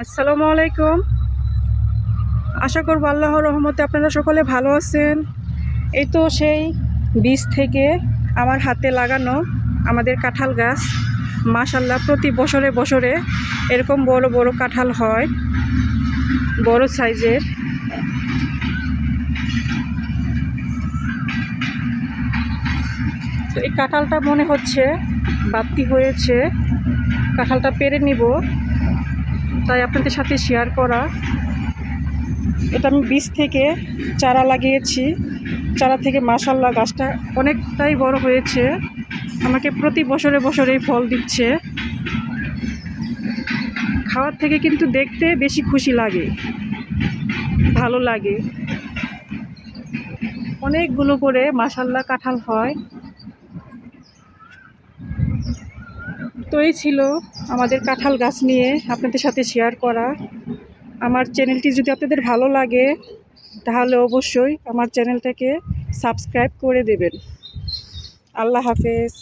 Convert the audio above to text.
আসসালামু আলাইকুম। আশা করব আল্লাহর রহমতে আপনারা সকলে ভালো আছেন। এই তো সেই বীজ থেকে আমার হাতে লাগানো আমাদের কাঁঠাল গাছ। মাশাআল্লাহ, প্রতি বছরে বছরে এরকম বড় বড় কাঁঠাল হয়, বড় সাইজের। তো এই কাঁঠালটা মনে হচ্ছে বাড়তি হয়েছে, কাঁঠালটা পেরে নিব, তাই আপনাদের সাথে শেয়ার করা। এটা আমি বীজ থেকে চারা লাগিয়েছি। চারা থেকে মাশাআল্লাহ গাছটা অনেকটাই বড় হয়েছে, আমাকে প্রতি বছরে বছরেই ফল দিচ্ছে। খাওয়ার থেকে কিন্তু দেখতে বেশি খুশি লাগে, ভালো লাগে। অনেকগুলো করে মাশাআল্লাহ কাঁঠাল হয়। তো এই ছিল আমাদের কাঁঠাল গাছ নিয়ে আপনাদের সাথে শেয়ার করা। আমার চ্যানেলটি যদি আপনাদের ভালো লাগে তাহলে অবশ্যই আমার চ্যানেলটাকে সাবস্ক্রাইব করে দেবেন। আল্লাহ হাফেজ।